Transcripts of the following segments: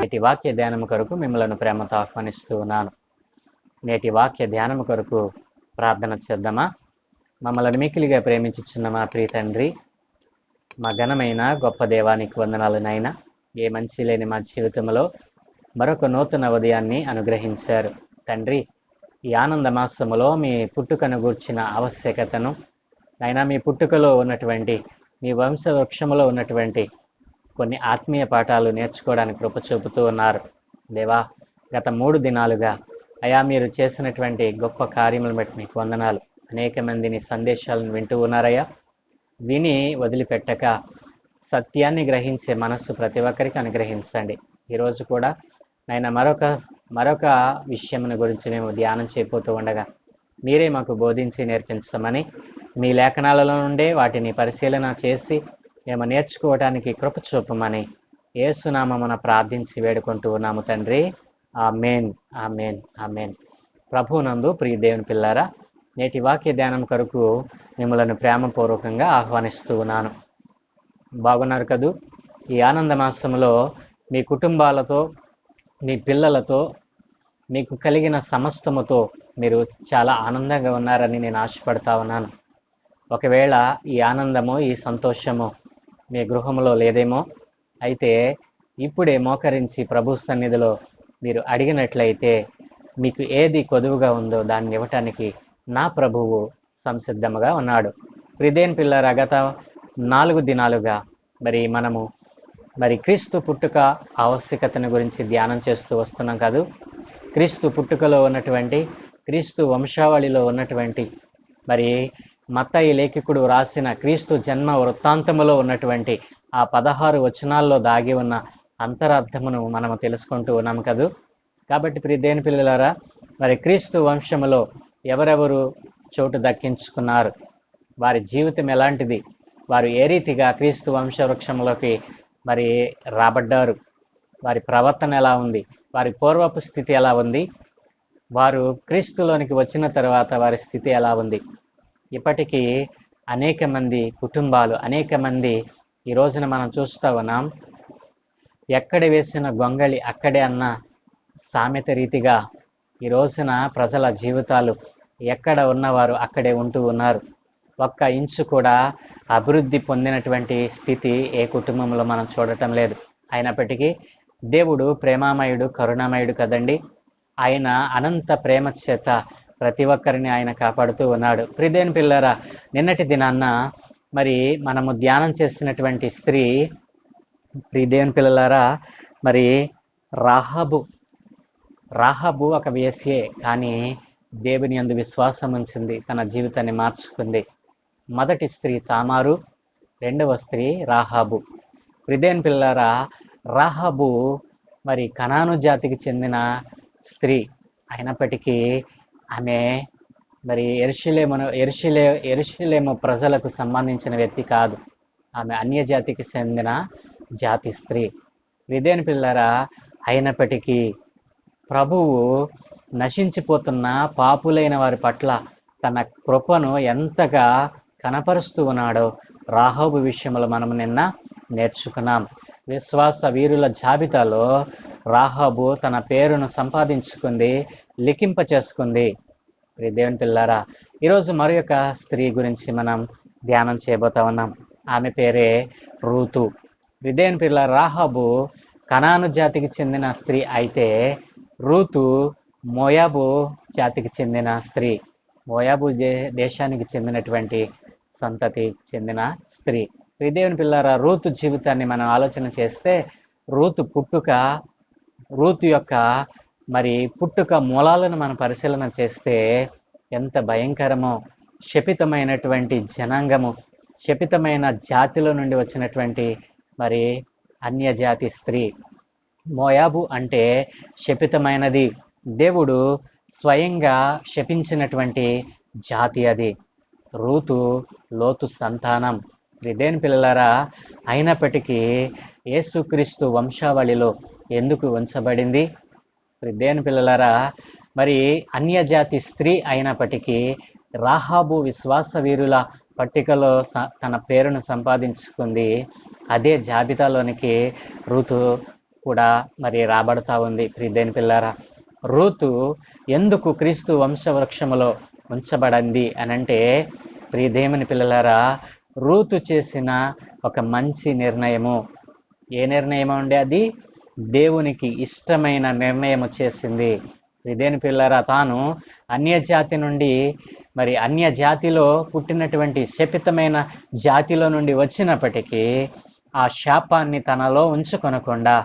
నేటి వాక్య ధ్యానము కొరకు మిమ్మల్ని ప్రేమతో ఆహ్వానిస్తూ ఉన్నాను. నేటి వాక్య ధ్యానము కొరకు ప్రార్థన చేద్దామా? మమ్మల్ని మిక్కిలిగా ప్రేమించుచున్న మా ప్రియ తండ్రి, మా ఘనమైన గొప్ప దేవానికి వందనాలు నాయనా. ఏ మంచి లేని మా జీవితంలో మరొక నూతన ఉదయాన్ని అనుగ్రహించారు తండ్రి. ఈ ఆనంద మాసములో మీ పుట్టుకను గూర్చిన ఆవశ్యకతను నాయనా, మీ పుట్టుకలో ఉన్నటువంటి, మీ వంశవృక్షములో ఉన్నటువంటి కొన్ని ఆత్మీయ పాఠాలు నేర్చుకోవడానికి కృప చూపుతూ ఉన్నారు దేవా. గత 3 దినాలుగా అయా మీరు చేసినటువంటి గొప్ప కార్యములను బట్టి మీకు వందనాలు. అనేక మందిని సందేశాలను వింటూ ఉన్నారయ్యా. విని వదిలిపెట్టక సత్యాన్ని గ్రహించే మనస్సు ప్రతి ఒక్కరికి అనుగ్రహించండి. ఈరోజు కూడా నాయన మరొక విషయమును గురించి మేము ధ్యానం చేయబోతూ ఉండగా మీరే మాకు బోధించి నేర్పించమని, మీ లేఖనాలలో నుండే వాటిని పరిశీలన చేసి మేము నేర్చుకోవడానికి కృప చూపమని యేసునామమున ప్రార్థించి వేడుకుంటూ ఉన్నాము తండ్రి. ఆమేన్, ఆమేన్, ఆమేన్. ప్రభువునందు ప్రియ దేవుని పిల్లారా, నేటి వాక్య ధ్యానం కొరకు మిమ్మల్ని ప్రేమపూర్వకంగా ఆహ్వానిస్తూ ఉన్నాను. బాగున్నారు కదూ? ఈ ఆనంద మాసంలో మీ కుటుంబాలతో, మీ పిల్లలతో, మీకు కలిగిన సమస్తముతో మీరు చాలా ఆనందంగా ఉన్నారని నేను ఆశపడతా ఉన్నాను. ఒకవేళ ఈ ఆనందము, ఈ సంతోషము మీ గృహంలో లేదేమో, అయితే ఇప్పుడే మోకరించి ప్రభు సన్నిధిలో మీరు అడిగినట్లయితే మీకు ఏది కొదువుగా ఉందో దాన్ని ఇవ్వటానికి నా ప్రభువు సంసిద్ధముగా ఉన్నాడు. ప్రిదేన్ పిల్లరా, గత 4 దినాలుగా మనము క్రీస్తు పుట్టుక ఆవశ్యకతను గురించి ధ్యానం చేస్తూ వస్తున్నాం కాదు. క్రీస్తు పుట్టుకలో ఉన్నటువంటి, క్రీస్తు వంశావళిలో ఉన్నటువంటి, మత్తయి లేఖికుడు రాసిన క్రీస్తు జన్మ వృత్తాంతములో ఉన్నటువంటి ఆ 16 వచనాల్లో దాగి ఉన్న అంతరార్థమును మనము తెలుసుకుంటూ ఉన్నాము కదూ. కాబట్టి ప్రియ దేవుని పిల్లలారా, క్రీస్తు వంశములో ఎవరెవరు చోటు దక్కించుకున్నారు, వారి జీవితం ఎలాంటిది, వారు ఏ రీతిగా క్రీస్తు వంశవృక్షంలోకి రాబడ్డారు, వారి ప్రవర్తన ఎలా ఉంది, వారి పూర్వపు స్థితి ఎలా ఉంది, వారు క్రీస్తులోనికి వచ్చిన తర్వాత వారి స్థితి ఎలా ఉంది. ఇప్పటికీ అనేక మంది కుటుంబాలు, అనేక మంది ఈ రోజున మనం చూస్తూ ఉన్నాం, ఎక్కడ వేసిన గొంగళి అక్కడే అన్న సామెత రీతిగా ఈ రోజున ప్రజల జీవితాలు ఎక్కడ ఉన్నవారు అక్కడే ఉంటూ ఉన్నారు. ఒక్క ఇంచు కూడా అభివృద్ధి పొందినటువంటి స్థితి ఏ కుటుంబంలో మనం చూడటం లేదు. అయినప్పటికీ దేవుడు ప్రేమామయుడు, కరుణామయుడు కదండి. ఆయన అనంత ప్రేమ చేత ప్రతి ఒక్కరిని ఆయన కాపాడుతూ ఉన్నాడు. ప్రియదేని పిల్లరా, నిన్నటి దినాన్న మనము ధ్యానం చేసినటువంటి స్త్రీ, ప్రియదేని పిల్లలారా, రాహాబు ఒక వేశ్యే, కానీ దేవుని యందు విశ్వాసం ఉంచింది, తన జీవితాన్ని మార్చుకుంది. మొదటి స్త్రీ తామారు, రెండవ స్త్రీ రాహాబు. ప్రియదేని పిల్లలారా, రాహాబు కనాను జాతికి చెందిన స్త్రీ అయినప్పటికీ ఆమె యెరూషలేము ప్రజలకు సంబంధించిన వ్యక్తి కాదు. ఆమె అన్య జాతికి చెందిన జాతి స్త్రీ. ప్రియదేని పిల్లలారా, అయినప్పటికీ ప్రభువు నశించిపోతున్న పాపులైన వారి పట్ల తన కృపను ఎంతగా కనపరుస్తూ ఉన్నాడో రాహాబు విషయంలో మనం నిన్న నేర్చుకున్నాం. విశ్వాస వీరుల జాబితాలో రాహాబు తన పేరును సంపాదించుకుంది, లిఖింప చేసుకుంది. దేవుని పిల్లారా, ఈరోజు మరొక స్త్రీ గురించి మనం ధ్యానం చేయబోతా ఉన్నాం. ఆమె పేరే రూతు. దేవుని పిల్లారా, రాహాబు కనాను జాతికి చెందిన స్త్రీ అయితే రూతు మోయాబు జాతికి చెందిన స్త్రీ, మోయాబు దేశానికి చెందినటువంటి సంతతి చెందిన స్త్రీ. దేవుని పిల్లారా, రూతు జీవితాన్ని మనం ఆలోచన చేస్తే, రూతు యొక్క పుట్టుక మూలాలను మనం పరిశీలన చేస్తే ఎంత భయంకరమో. శపితమైనటువంటి జనాంగము, శపితమైన జాతిలో నుండి వచ్చినటువంటి అన్యజాతి స్త్రీ. మోయాబు అంటే శపితమైనది, దేవుడు స్వయంగా శపించినటువంటి జాతి అది. రూతు లోతు సంతానం. దేవుని పిల్లలారా, అయినప్పటికీ యేసుక్రీస్తు వంశావళిలో ఎందుకు ఉంచబడింది? దేవుని పిల్లలారా, అన్యజాతి స్త్రీ అయినప్పటికీ రాహాబు విశ్వాస వీరుల పట్టికలో తన పేరును సంపాదించుకుంది. అదే జాబితాలోనికి రూతు కూడా మరి రాబడతా ఉంది. ప్రియదేని పిల్లారా, రూతు ఎందుకు క్రీస్తు వంశవృక్షములో ఉంచబడింది అనంటే, ప్రియదేవుని పిల్లలారా, రూతు చేసిన ఒక మంచి నిర్ణయము. ఏ నిర్ణయం అండి అది? దేవునికి ఇష్టమైన నిర్ణయము చేసింది. ప్రియదేని పిల్లలారా, తాను అన్యజాతి నుండి మరి అన్య జాతిలో పుట్టినటువంటి శపితమైన జాతిలో నుండి వచ్చినప్పటికీ ఆ శాపాన్ని తనలో ఉంచుకొనకుండా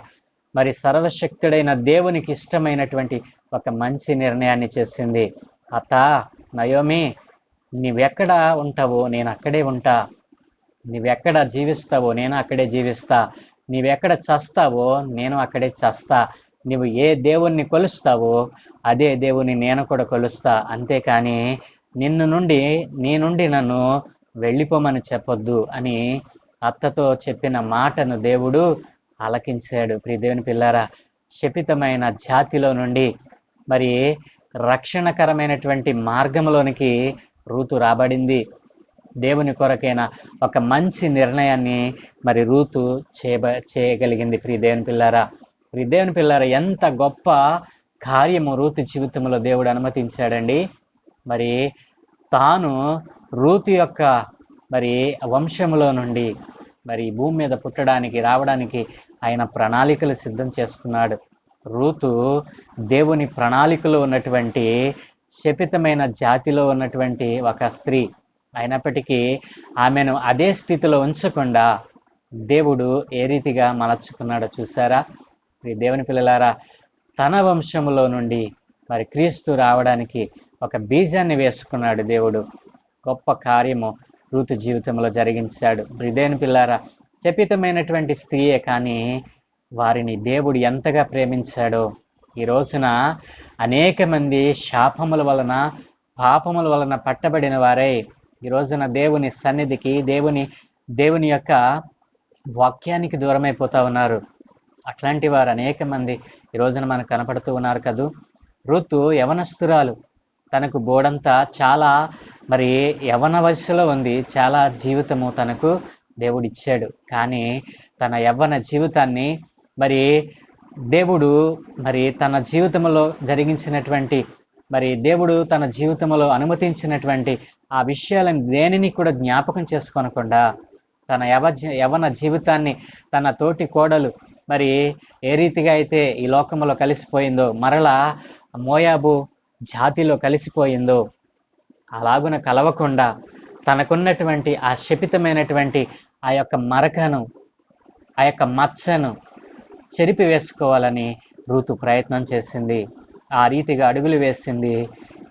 మరి సర్వశక్తుడైన దేవునికి ఇష్టమైనటువంటి ఒక మంచి నిర్ణయాన్ని చేసింది. అత్త నయోమి, నీవెక్కడ ఉంటావో నేను అక్కడే ఉంటా, నీవెక్కడ జీవిస్తావో నేను అక్కడే జీవిస్తా, నీవెక్కడ చస్తావో నేను అక్కడే చస్తా, నువ్వు ఏ దేవుణ్ణి కొలుస్తావో అదే దేవుని నేను కూడా కొలుస్తా, అంతేకాని నీ నుండి నన్ను వెళ్ళిపోమని చెప్పొద్దు అని అత్తతో చెప్పిన మాటను దేవుడు ఆలకించాడు. ప్రియదేవుని పిల్లారా, శపితమైన జాతిలో నుండి మరి రక్షణకరమైనటువంటి మార్గంలోనికి రూతు రాబడింది. దేవుని కొరకైన ఒక మంచి నిర్ణయాన్ని మరి రూతు చేయగలిగింది. ప్రియదేవుని పిల్లారా, ఎంత గొప్ప కార్యము రూతు జీవితంలో దేవుడు అనుమతించాడండి. మరి తాను రూతు యొక్క మరి వంశములో నుండి మరి భూమి మీద పుట్టడానికి రావడానికి ఆయన ప్రణాళికలు సిద్ధం చేసుకున్నాడు. రూతు దేవుని ప్రణాళికలో ఉన్నటువంటి శపితమైన జాతిలో ఉన్నటువంటి ఒక స్త్రీ అయినప్పటికీ ఆమెను అదే స్థితిలో ఉంచకుండా దేవుడు ఏ రీతిగా మలచుకున్నాడో చూసారా? దేవుని పిల్లలారా, తన వంశములో నుండి మరి క్రీస్తు రావడానికి ఒక బీజాన్ని వేసుకున్నాడు దేవుడు. గొప్ప కార్యము రూతు జీవితంలో జరిగించాడు. దేవుని పిల్లారా, శపితమైనటువంటి స్త్రీయే కానీ వారిని దేవుడు ఎంతగా ప్రేమించాడో. ఈ రోజున అనేక మంది శాపముల వలన పాపముల వలన పట్టబడిన వారై ఈ రోజున దేవుని సన్నిధికి దేవుని యొక్క వాక్యానికి దూరమైపోతా ఉన్నారు. అట్లాంటి వారు అనేక మంది ఈ రోజున మనకు కనపడుతూ ఉన్నారు కదూ. రూతు యవనస్తురాలు, తనకు బోడంతా చాలా మరి యవన వయసులో ఉంది, చాలా జీవితము తనకు దేవుడిచ్చాడు. కానీ తన యవ్వన జీవితాన్ని మరి దేవుడు మరి తన జీవితంలో జరిగించినటువంటి మరి దేవుడు తన జీవితంలో అనుమతించినటువంటి ఆ విషయాలను దేనిని కూడా జ్ఞాపకం చేసుకోనకుండా తన యవన జీవితాన్ని తన తోటి కోడలు మరి ఏ రీతిగా అయితే ఈ లోకంలో కలిసిపోయిందో, మరలా మోయాబు జాతిలో కలిసిపోయిందో అలాగున కలవకుండా తనకున్నటువంటి ఆ శపితమైనటువంటి ఆ యొక్క మరకను, ఆ యొక్క మచ్చను చెరిపి వేసుకోవాలని రూతు ప్రయత్నం చేసింది. ఆ రీతిగా అడుగులు వేసింది.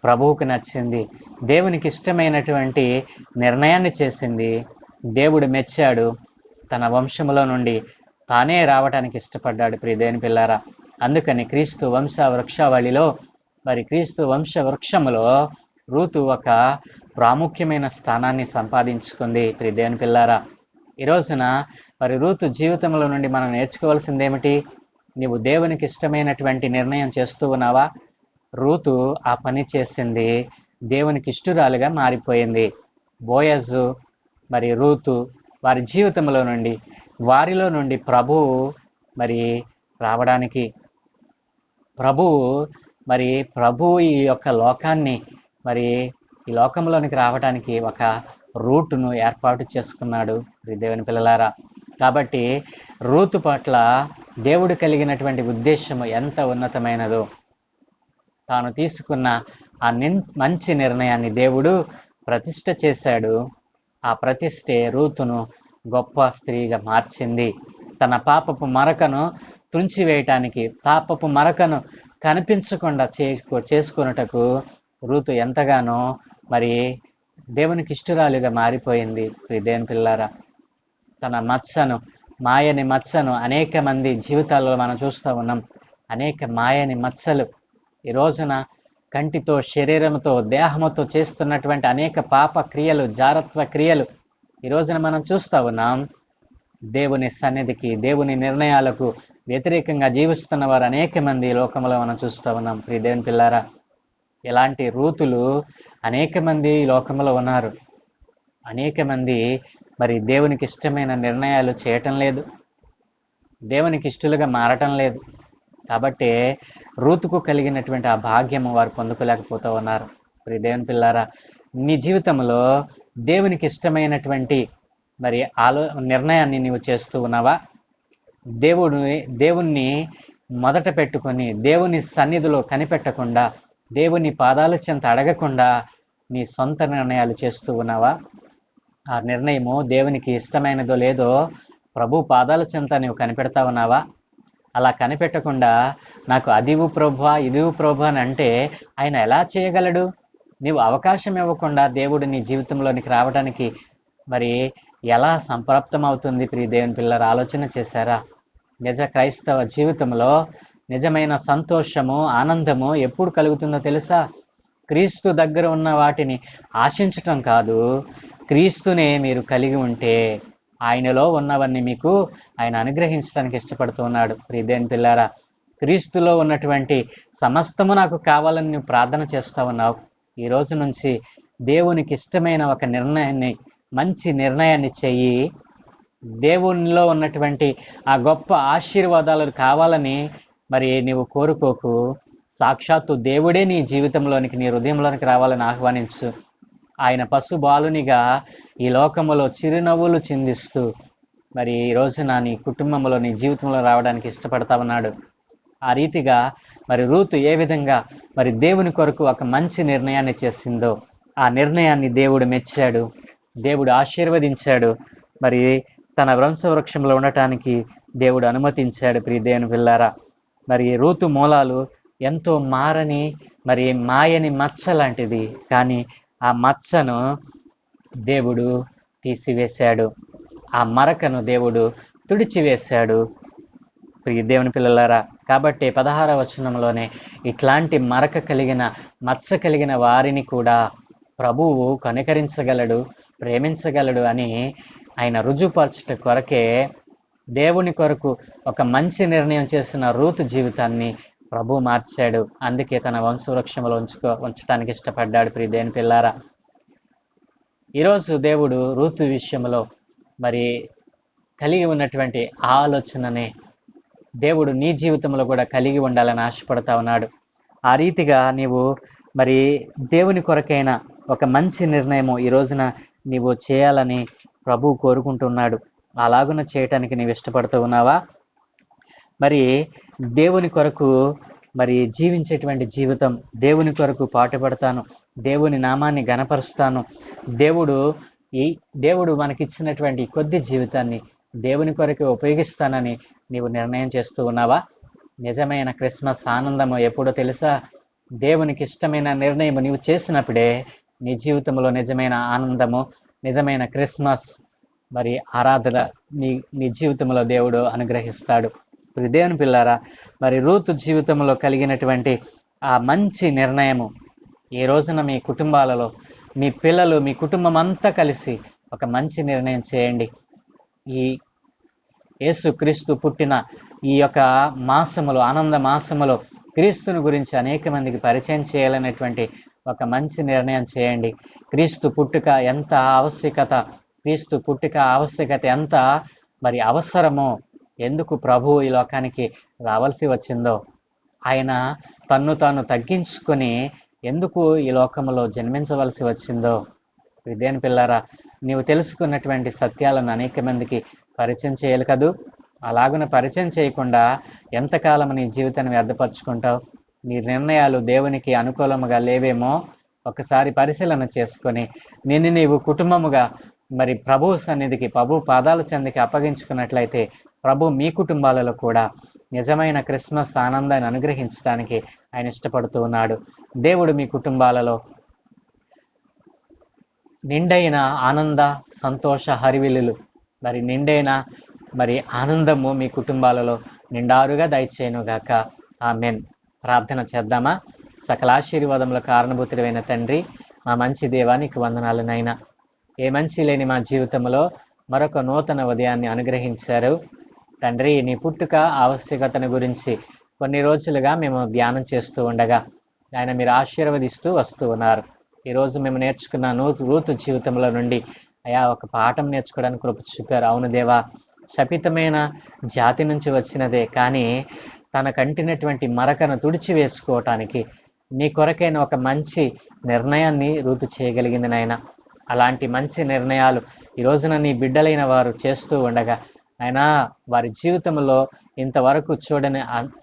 ప్రభువుకు నచ్చింది. దేవునికి ఇష్టమైనటువంటి నిర్ణయాన్ని చేసింది. దేవుడు మెచ్చాడు. తన వంశములో నుండి తానే రావటానికి ఇష్టపడ్డాడు. ప్రియదేవుని పిల్లారా, అందుకని క్రీస్తు వంశ వృక్షావళిలో మరి క్రీస్తు వంశ వృక్షములో రూతు ఒక ప్రాముఖ్యమైన స్థానాన్ని సంపాదించుకుంది. ప్రియదేవుని పిల్లారా, ఈ రోజున మరి రూతు జీవితంలో నుండి మనం నేర్చుకోవాల్సింది ఏమిటి? నీవు దేవునికి ఇష్టమైనటువంటి నిర్ణయం చేస్తూ ఉన్నావా? రూతు ఆ పని చేసింది, దేవునికి ఇష్టురాలుగా మారిపోయింది. బోయజు మరి రూతు వారి జీవితంలో నుండి వారిలో నుండి ప్రభువు మరి రావడానికి ప్రభువు ఈ యొక్క లోకాన్ని మరి ఈ లోకంలోనికి రావడానికి ఒక రూటును ఏర్పాటు చేసుకున్నాడు. దేవుని పిల్లలారా, కాబట్టి రూతు పట్ల దేవుడు కలిగినటువంటి ఉద్దేశము ఎంత ఉన్నతమైనదో, తాను తీసుకున్న ఆ మంచి నిర్ణయాన్ని దేవుడు ప్రతిష్ఠ చేశాడు. ఆ ప్రతిష్ఠే రూతును గొప్ప స్త్రీగా మార్చింది. తన పాపపు మరకను తుంచివేయటానికి, పాపపు మరకను కనిపించకుండా చేసుకున్నటకు రూతు ఎంతగానో మరి దేవునికి ఇష్టురాలుగా మారిపోయింది. దేవుని పిల్లారా, తన మచ్చను, మాయని మచ్చను అనేక మంది జీవితాల్లో మనం చూస్తూ ఉన్నాం. అనేక మాయని మచ్చలు ఈ రోజున కంటితో, శరీరంతో, దేహముతో చేస్తున్నటువంటి అనేక పాప క్రియలు, జారత్వ క్రియలు ఈ రోజున మనం చూస్తూ ఉన్నాం. దేవుని సన్నిధికి, దేవుని నిర్ణయాలకు వ్యతిరేకంగా జీవిస్తున్న వారు అనేక మంది ఈ లోకంలో మనం చూస్తూ ఉన్నాం. దేవుని పిల్లారా, ఇలాంటి రూతులు అనేక మంది ఈ లోకంలో ఉన్నారు. అనేక మంది మరి దేవునికి ఇష్టమైన నిర్ణయాలు చేయటం లేదు, దేవునికి ఇష్టలుగా మారటం లేదు. కాబట్టి రూతుకు కలిగినటువంటి ఆ భాగ్యము వారు పొందుకోలేకపోతూ ఉన్నారు. మరి దేవుని పిల్లారా, నీ జీవితంలో దేవునికి ఇష్టమైనటువంటి మరి నిర్ణయాన్ని నీవు చేస్తూ ఉన్నావా? దేవుణ్ణి మొదట పెట్టుకొని దేవుని సన్నిధిలో కనిపెట్టకుండా, దేవుని పాదాల చెంత అడగకుండా నీ సొంత నిర్ణయాలు చేస్తూ ఉన్నావా? ఆ నిర్ణయము దేవునికి ఇష్టమైనదో లేదో ప్రభు పాదాల చెంత నీవు కనిపెడతా ఉన్నావా? అలా కనిపెట్టకుండా నాకు అదివు ప్రభువా ఇదివు ప్రభు అని అంటే ఆయన ఎలా చేయగలడు? నీవు అవకాశం ఇవ్వకుండా దేవుడు నీ జీవితంలోనికి రావడానికి మరి ఎలా సంప్రాప్తం అవుతుంది? ప్రియ దేవుని పిల్లలు ఆలోచన చేశారా? నిజ క్రైస్తవ జీవితంలో నిజమైన సంతోషము, ఆనందము ఎప్పుడు కలుగుతుందో తెలుసా? క్రీస్తు దగ్గర ఉన్న వాటిని ఆశించటం కాదు, క్రీస్తునే మీరు కలిగి ఉంటే ఆయనలో ఉన్నవన్నీ మీకు ఆయన అనుగ్రహించడానికి ఇష్టపడుతూ ఉన్నాడు. ప్రియ దేవుని పిల్లారా, క్రీస్తులో ఉన్నటువంటి సమస్తము నాకు కావాలని నువ్వు ప్రార్థన చేస్తూ ఉన్నావు. ఈ రోజు నుంచి దేవునికి ఇష్టమైన ఒక నిర్ణయాన్ని, మంచి నిర్ణయాన్ని చెయ్యి. దేవునిలో ఉన్నటువంటి ఆ గొప్ప ఆశీర్వాదాలు కావాలని మరి నీవు కోరుకోకు. సాక్షాత్తు దేవుడే నీ జీవితంలోనికి, నీ హృదయంలోనికి రావాలని ఆహ్వానించు. ఆయన పశుబాలునిగా ఈ లోకములో చిరునవ్వులు చిందిస్తూ మరి ఈ రోజున నీ కుటుంబంలో, నీ జీవితంలో రావడానికి ఇష్టపడతా ఉన్నాడు. ఆ రీతిగా మరి రూతు ఏ విధంగా మరి దేవుని కొరకు ఒక మంచి నిర్ణయాన్ని చేసిందో ఆ నిర్ణయాన్ని దేవుడు మెచ్చాడు, దేవుడు ఆశీర్వదించాడు. మరి తన వంశవృక్షంలో ఉండటానికి దేవుడు అనుమతించాడు. ప్రియ దేవుని పిల్లారా, మరి రూతు మూలాలు ఎంతో మారని మరి మాయని మచ్చ లాంటిది, కానీ ఆ మచ్చను దేవుడు తీసివేశాడు, ఆ మరకను దేవుడు తుడిచివేశాడు. ప్రియ దేవుని పిల్లలారా, కాబట్టి 16వ వచనంలోనే ఇట్లాంటి మరక కలిగిన, మచ్చ కలిగిన వారిని కూడా ప్రభువు కనికరించగలడు, ప్రేమించగలడు అని ఆయన రుజువుపరచుట కొరకే దేవుని కొరకు ఒక మంచి నిర్ణయం చేసిన రూతు జీవితాన్ని ప్రభు మార్చాడు. అందుకే తన వంశవృక్షంలో ఉంచడానికి ఇష్టపడ్డాడు. ప్రియ దేవుని పిల్లారా, ఈరోజు దేవుడు రూతు విషయంలో మరి కలిగి ఉన్నటువంటి ఆలోచననే దేవుడు నీ జీవితంలో కూడా కలిగి ఉండాలని ఆశపడతా ఉన్నాడు. ఆ రీతిగా నీవు మరి దేవుని కొరకైనా ఒక మంచి నిర్ణయము ఈ రోజున నీవు చేయాలని ప్రభు కోరుకుంటున్నాడు. అలాగున చేయటానికి నీవు ఇష్టపడుతూ ఉన్నావా? మరి దేవుని కొరకు మరి జీవించేటువంటి జీవితం, దేవుని కొరకు పాటుపడతాను, దేవుని నామాన్ని గణపరుస్తాను, దేవుడు మనకిచ్చినటువంటి కొద్ది జీవితాన్ని దేవుని కొరకు ఉపయోగిస్తానని నీవు నిర్ణయం చేస్తూ ఉన్నావా? నిజమైన క్రిస్మస్ ఆనందము ఎప్పుడో తెలుసా? దేవునికి ఇష్టమైన నిర్ణయం నీవు చేసినప్పుడే నీ జీవితంలో నిజమైన ఆనందము, నిజమైన క్రిస్మస్ మరి ఆరాధన నీ జీవితంలో దేవుడు అనుగ్రహిస్తాడు. దేవుని పిల్లారా, మరి రూతు జీవితంలో కలిగినటువంటి ఆ మంచి నిర్ణయము ఈ రోజున మీ కుటుంబాలలో, మీ పిల్లలు, మీ కుటుంబం అంతా కలిసి ఒక మంచి నిర్ణయం చేయండి. ఈ యేసు క్రీస్తు పుట్టిన ఈ యొక్క మాసములో, ఆనంద మాసములో క్రీస్తుని గురించి అనేక మందికి పరిచయం చేయాలనేటువంటి ఒక మంచి నిర్ణయం చేయండి. క్రీస్తు పుట్టుక ఎంత ఆవశ్యకత, క్రీస్తు పుట్టుక ఆవశ్యకత ఎంత మరి అవసరమో, ఎందుకు ప్రభువు ఈ లోకానికి రావాల్సి వచ్చిందో, ఆయన తన్ను తాను తగ్గించుకొని ఎందుకు ఈ లోకంలో జన్మించవలసి వచ్చిందో, దేవుని పిల్లారా, నీవు తెలుసుకున్నటువంటి సత్యాలను అనేక మందికి పరిచయం చేయాలి కదూ. అలాగున పరిచయం చేయకుండా ఎంతకాలం నీ జీవితాన్ని వ్యర్థపరుచుకుంటావు? నీ నిర్ణయాలు దేవునికి అనుకూలముగా లేవేమో ఒకసారి పరిశీలన చేసుకొని నిన్ను నీవు కుటుంబముగా మరి ప్రభు సన్నిధికి, ప్రభు పాదాల చెందికి అప్పగించుకున్నట్లయితే ప్రభు మీ కుటుంబాలలో కూడా నిజమైన క్రిస్మస్ ఆనందాన్ని అనుగ్రహించడానికి ఆయన ఇష్టపడుతూ ఉన్నాడు. దేవుడు మీ కుటుంబాలలో నిండైన ఆనంద సంతోష హరివిల్లులు, మరి నిండైన మరి ఆనందము మీ కుటుంబాలలో నిండారుగా దయచేయునుగాక. ఆమేన్. ప్రార్థన చేద్దామా? సకల ఆశీర్వాదములకు కారణభూతుడైన తండ్రి, మా మంచి దేవా, నీకు వందనాలు నైనా. ఏ మంచి లేని మా జీవితంలో మరొక నూతన ఉదయాన్ని అనుగ్రహించారు తండ్రి. నీ పుట్టుక ఆవశ్యకతను గురించి కొన్ని రోజులుగా మేము ధ్యానం చేస్తూ ఉండగా ఆయన మీరు ఆశీర్వదిస్తూ వస్తూ ఉన్నారు. ఈరోజు మేము నేర్చుకున్న రూతు జీవితంలో నుండి అయా ఒక పాఠం నేర్చుకోవడానికి కృప చూపారు. అవును దేవా, శపితమైన జాతి నుంచి వచ్చినదే, కానీ తన కంటినటువంటి మరకను తుడిచి వేసుకోవటానికి నీ కొరకైన ఒక మంచి నిర్ణయాన్ని రూతు చేయగలిగింది నాయన. అలాంటి మంచి నిర్ణయాలు ఈ రోజున నీ బిడ్డలైన వారు చేస్తూ ఉండగా అయినా వారి జీవితంలో ఇంతవరకు చూడని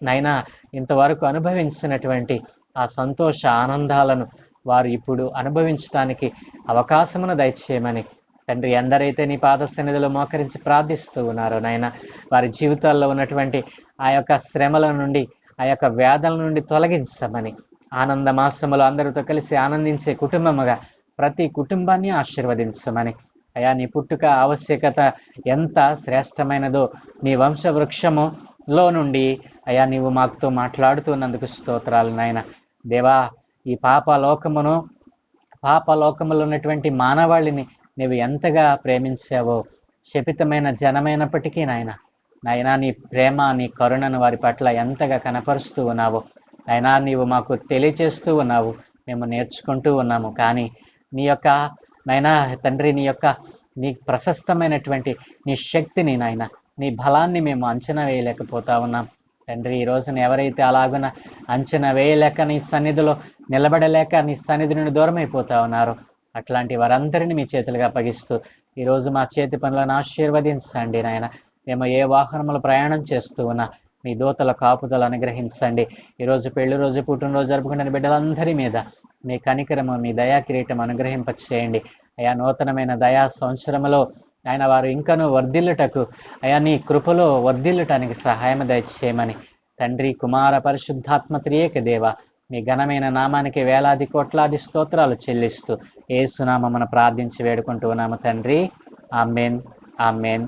నైనా ఇంతవరకు అనుభవించినటువంటి ఆ సంతోష ఆనందాలను వారు ఇప్పుడు అనుభవించడానికి అవకాశమును దయచేయమని తండ్రి, ఎందరైతే నీ పాద సన్నిధిలో మోకరించి ప్రార్థిస్తూ ఉన్నారో నాయన, వారి జీవితాల్లో ఉన్నటువంటి ఆ యొక్క శ్రమల నుండి, ఆ యొక్క వేదల నుండి తొలగించమని, ఆనంద మాసములు అందరితో కలిసి ఆనందించే కుటుంబముగా ప్రతి కుటుంబాన్ని ఆశీర్వదించమని, అయా నీ పుట్టుక ఆవశ్యకత ఎంత శ్రేష్టమైనదో నీ వంశవృక్షములో నుండి అయా నీవు మాకుతో మాట్లాడుతున్నందుకు స్తోత్రాలు నాయన. దేవా, ఈ పాపలోకములో ఉన్నటువంటి మానవాళిని నీవు ఎంతగా ప్రేమించావో, శపితమైన జనమైనప్పటికీ నాయనా నీ ప్రేమ, నీ కరుణను వారి పట్ల ఎంతగా కనపరుస్తూ ఉన్నావో అయినా నీవు మాకు తెలియచేస్తూ ఉన్నావు, మేము నేర్చుకుంటూ ఉన్నాము. కానీ నీ యొక్క నైనా తండ్రి, నీ ప్రశస్తమైనటువంటి నీ శక్తిని నాయన, నీ బలాన్ని మేము అంచనా వేయలేకపోతా ఉన్నాం తండ్రి. ఈ రోజున ఎవరైతే అలాగున అంచనా వేయలేక నీ సన్నిధిలో నిలబడలేక నీ సన్నిధి నుండి దూరం అయిపోతా ఉన్నారో అట్లాంటి వారందరినీ మీ చేతులుగా అప్పగిస్తూ ఈరోజు మా చేతి పనులను ఆశీర్వదించండి నాయన. మేము ఏ వాహనములు ప్రయాణం చేస్తూ ఉన్నా మీ దూతల కాపుదలు అనుగ్రహించండి. ఈరోజు పెళ్లి రోజు, పుట్టినరోజు జరుపుకునే బిడ్డలందరి మీద మీ కనికరము, మీ దయా కిరీటం అనుగ్రహింపచేయండి అయా. నూతనమైన దయా సంవత్సరములో ఆయన వారు ఇంకనూ వర్ధిల్లుటకు అయా నీ కృపలో వర్ధిల్లుటానికి సహాయం దయచేయమని తండ్రి, కుమార, పరిశుద్ధాత్మ త్రియేక దేవ మీ ఘనమైన నామానికి వేలాది కోట్లాది స్తోత్రాలు చెల్లిస్తూ యేసు నామమున ప్రార్థించి వేడుకుంటూ ఉన్నాము తండ్రి. ఆమేన్, ఆమేన్.